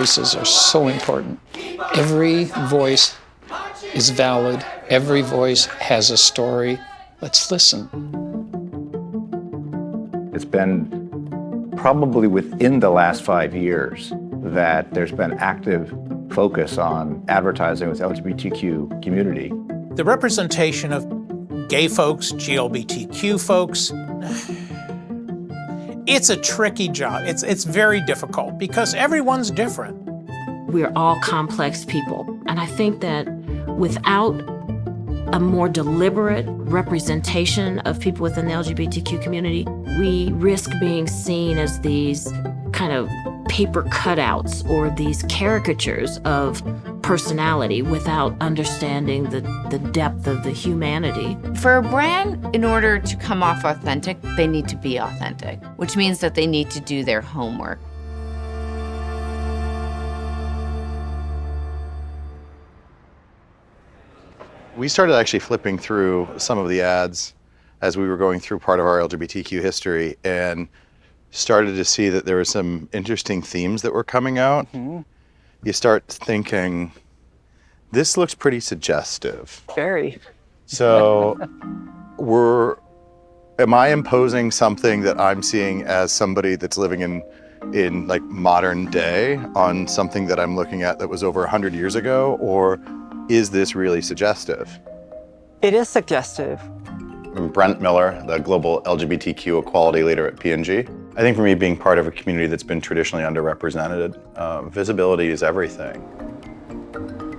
voices are so important. Every voice is valid. Every voice has a story. Let's listen. It's been probably within the last 5 years that there's been active focus on advertising with LGBTQ community. The representation of gay folks, GLBTQ folks, it's a tricky job. It's very difficult because everyone's different. We're all complex people. And I think that without a more deliberate representation of people within the LGBTQ community, we risk being seen as these kind of paper cutouts or these caricatures of personality without understanding the depth of the humanity. For a brand, in order to come off authentic, they need to be authentic, which means that they need to do their homework. We started actually flipping through some of the ads as we were going through part of our LGBTQ history and started to see that there were some interesting themes that were coming out. Mm-hmm. You start thinking, this looks pretty suggestive. Very. So am I imposing something that I'm seeing as somebody that's living in like modern day on something that I'm looking at that was over 100 years ago, or is this really suggestive? It is suggestive. I'm Brent Miller, the global LGBTQ equality leader at P&G. I think for me, being part of a community that's been traditionally underrepresented, visibility is everything.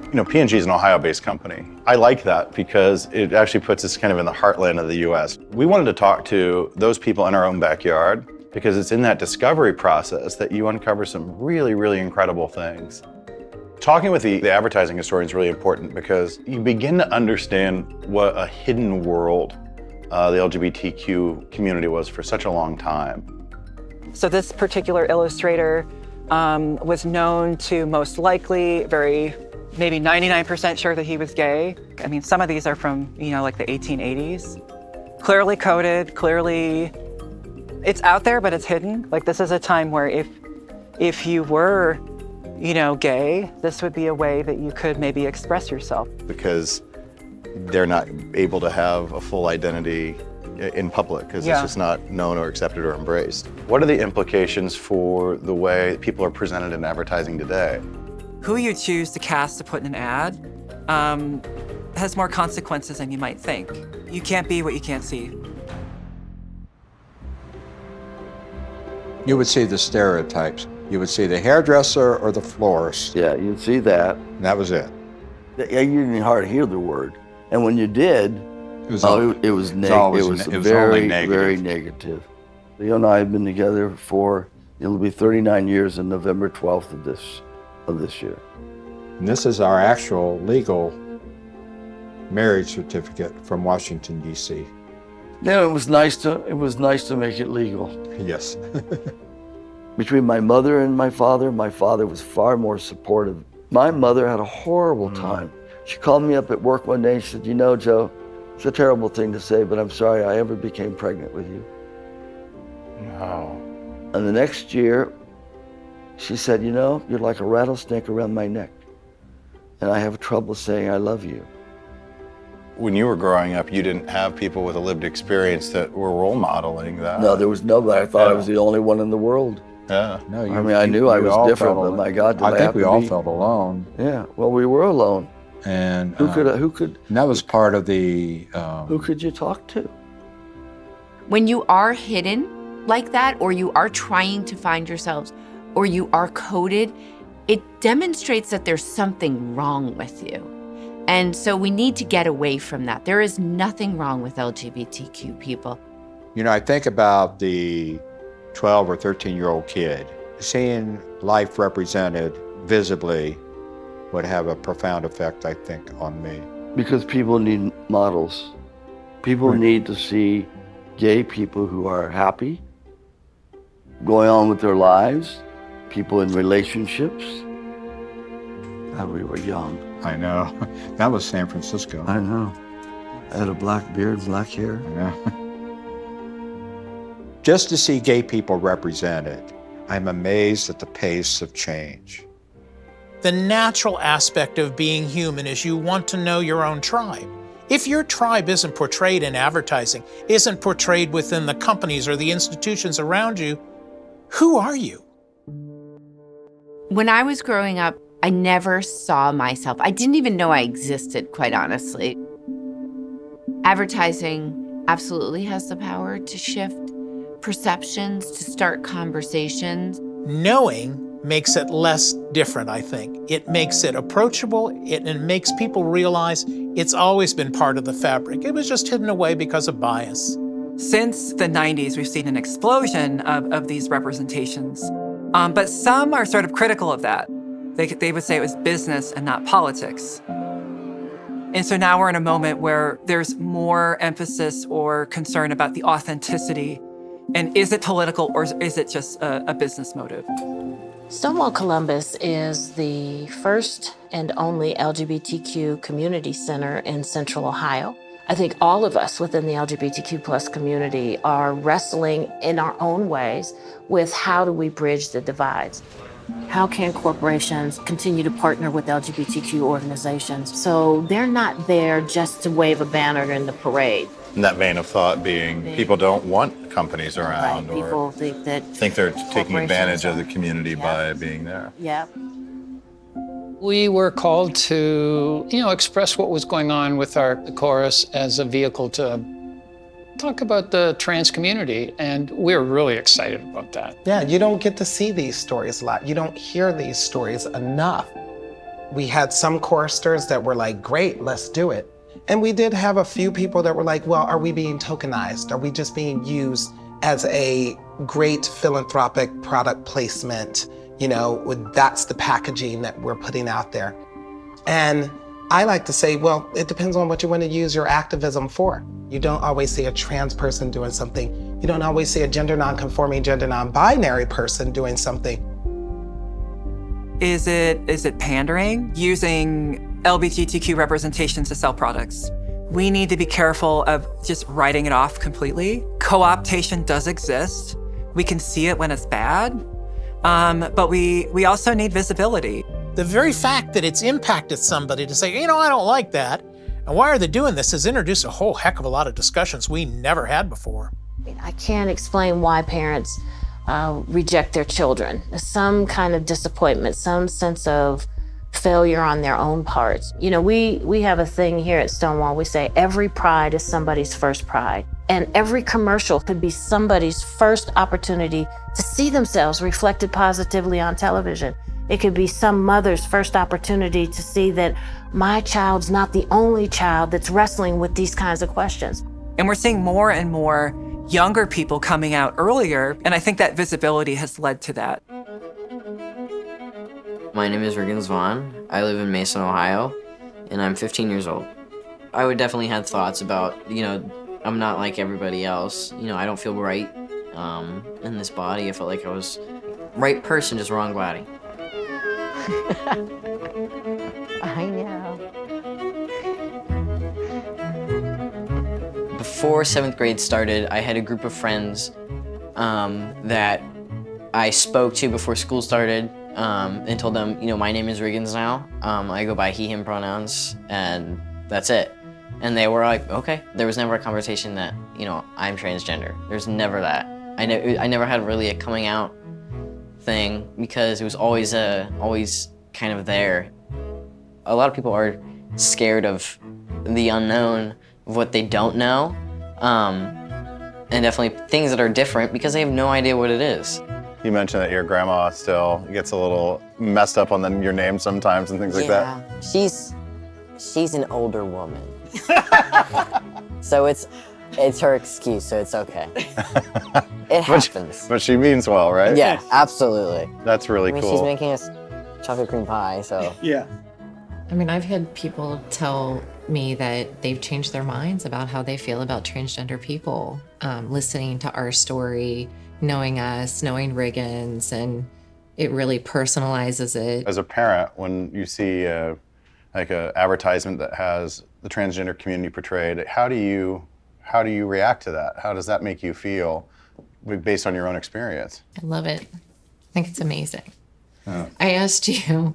You know, P&G is an Ohio-based company. I like that because it actually puts us kind of in the heartland of the US. We wanted to talk to those people in our own backyard because it's in that discovery process that you uncover some really, really incredible things. Talking with the advertising historian is really important because you begin to understand what a hidden world the LGBTQ community was for such a long time. So this particular illustrator was known to most likely, maybe 99% sure that he was gay. I mean, some of these are from, like the 1880s. Clearly coded, clearly, it's out there, but it's hidden. Like this is a time where if you were, gay, this would be a way that you could maybe express yourself. Because they're not able to have a full identity in public because it's just not known or accepted or embraced. What are the implications for the way people are presented in advertising today? Who you choose to cast to put in an ad has more consequences than you might think. You can't be what you can't see. You would see the stereotypes. You would see the hairdresser or the florist. Yeah, you'd see that. And that was it. Yeah, you didn't hardly hear the word. And when you did, it was very, very negative. You and I have been together for, it'll be 39 years on November 12th of this year. And this is our actual legal marriage certificate from Washington, D.C. Yeah, it was nice to make it legal. Yes. Between my mother and my father was far more supportive. My mother had a horrible time. She called me up at work one day and she said, Joe, it's a terrible thing to say, but I'm sorry I ever became pregnant with you. Wow. And the next year, she said, you're like a rattlesnake around my neck. And I have trouble saying I love you. When you were growing up, you didn't have people with a lived experience that were role modeling that. No, there was nobody. I thought I was the only one in the world. Yeah. No, I knew I was different, but my God, I think we all felt alone. Yeah, well, we were alone. And who could? And that was part of the. Who could you talk to? When you are hidden like that, or you are trying to find yourselves, or you are coded, it demonstrates that there's something wrong with you. And so we need to get away from that. There is nothing wrong with LGBTQ people. I think about the 12 or 13-year-old kid. Seeing life represented visibly would have a profound effect, I think, on me. Because people need models. People need to see gay people who are happy, going on with their lives, people in relationships. God, we were young. I know. That was San Francisco. I know. I had a black beard, black hair. Yeah. Just to see gay people represented, I'm amazed at the pace of change. The natural aspect of being human is you want to know your own tribe. If your tribe isn't portrayed in advertising, isn't portrayed within the companies or the institutions around you, who are you? When I was growing up, I never saw myself. I didn't even know I existed, quite honestly. Advertising absolutely has the power to shift perceptions, to start conversations. Knowing makes it less different, I think. It makes it approachable, and makes people realize it's always been part of the fabric. It was just hidden away because of bias. Since the 90s, we've seen an explosion of these representations. But some are sort of critical of that. They would say it was business and not politics. And so now we're in a moment where there's more emphasis or concern about the authenticity. And is it political or is it just a business motive? Stonewall Columbus is the first and only LGBTQ community center in Central Ohio. I think all of us within the LGBTQ plus community are wrestling in our own ways with how do we bridge the divides. How can corporations continue to partner with LGBTQ organizations so they're not there just to wave a banner in the parade? In that vein of thought being, people don't want companies around, Right. People think they're taking advantage of the community by being there. Yeah. We were called to, express what was going on with our chorus as a vehicle to talk about the trans community, and we're really excited about that. Yeah, you don't get to see these stories a lot. You don't hear these stories enough. We had some choristers that were like, great, let's do it. And we did have a few people that were like, well, are we being tokenized? Are we just being used as a great philanthropic product placement? That's the packaging that we're putting out there. And I like to say, well, it depends on what you want to use your activism for. You don't always see a trans person doing something. You don't always see a gender non-conforming, gender non-binary person doing something. Is it pandering? Using LGBTQ representations to sell products? We need to be careful of just writing it off completely. Co-optation does exist. We can see it when it's bad, but we also need visibility. The very fact that it's impacted somebody to say, I don't like that, and why are they doing this, has introduced a whole heck of a lot of discussions we never had before. I can't explain why parents reject their children. Some kind of disappointment, some sense of failure on their own parts. We have a thing here at Stonewall. We say every pride is somebody's first pride. And every commercial could be somebody's first opportunity to see themselves reflected positively on television. It could be some mother's first opportunity to see that my child's not the only child that's wrestling with these kinds of questions. And we're seeing more and more younger people coming out earlier, and I think that visibility has led to that. My name is Regan Swan. I live in Mason, Ohio, and I'm 15 years old. I would definitely have thoughts about, I'm not like everybody else. I don't feel right in this body. I felt like I was right person, just wrong body. I know. Before 7th grade started, I had a group of friends that I spoke to before school started and told them, my name is Regan's now. I go by he, him pronouns, and that's it. And they were like, okay. There was never a conversation that, I'm transgender. There's never that. I never had really a coming out thing because it was always kind of there. A lot of people are scared of the unknown, of what they don't know, and definitely things that are different because they have no idea what it is. You mentioned that your grandma still gets a little messed up on your name sometimes and things like that. She's an older woman. So it's her excuse, so it's okay. It happens. But she means well, right? Yeah, absolutely. That's really cool. She's making us chocolate cream pie, so. Yeah. I've had people tell me that they've changed their minds about how they feel about transgender people, listening to our story, knowing us, knowing Regan's, and it really personalizes it. As a parent, when you see like an advertisement that has the transgender community portrayed, how do you react to that? How does that make you feel based on your own experience? I love it. I think it's amazing. I asked you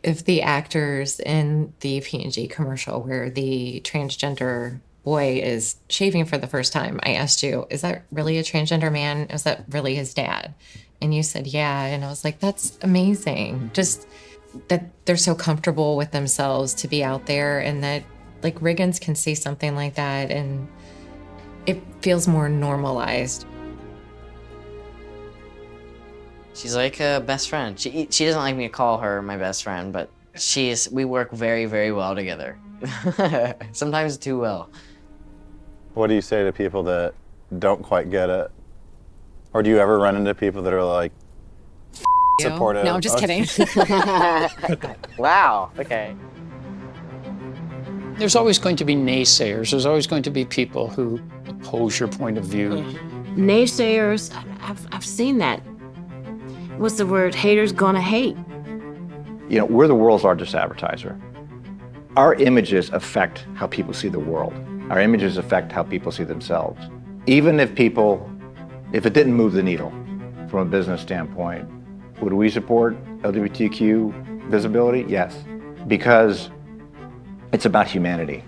if the actors in the P&G commercial where the transgender boy is shaving for the first time, I asked you, is that really a transgender man? Is that really his dad? And you said, yeah. And I was like, that's amazing. Just that they're so comfortable with themselves to be out there, and that like Regan's can see something like that and it feels more normalized. She's like a best friend. She doesn't like me to call her my best friend, but we work very, very well together. Sometimes too well. What do you say to people that don't quite get it? Or do you ever run into people that are like supportive? No, I'm just kidding. Wow, okay. There's always going to be naysayers. There's always going to be people who oppose your point of view. Naysayers, I've seen that. What's the word? Haters gonna hate. You know, we're the world's largest advertiser. Our images affect how people see the world. Our images affect how people see themselves. Even if it didn't move the needle from a business standpoint, would we support LGBTQ visibility? Yes, because it's about humanity.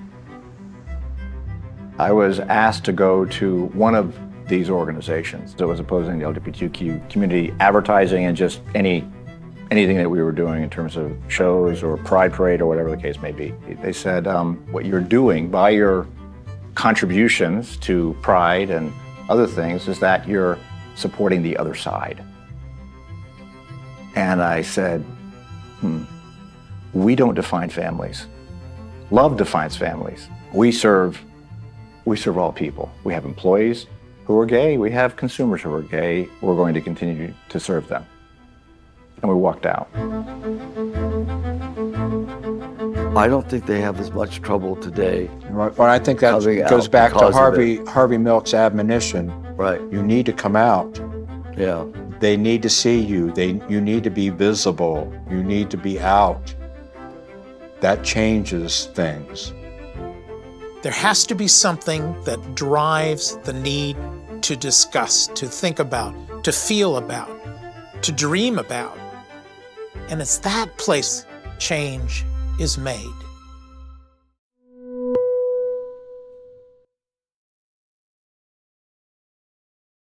I was asked to go to one of these organizations that was opposing the LGBTQ community advertising and just anything that we were doing in terms of shows or Pride Parade or whatever the case may be. They said, what you're doing by your contributions to Pride and other things is that you're supporting the other side. And I said, we don't define families. Love defines families. We serve all people. We have employees who are gay. We have consumers who are gay. We're going to continue to serve them. And we walked out. I don't think they have as much trouble today. Well, I think that goes back to Harvey Milk's admonition. Right. You need to come out. Yeah. They need to see you. You need to be visible. You need to be out. That changes things. There has to be something that drives the need to discuss, to think about, to feel about, to dream about. And it's that place change is made.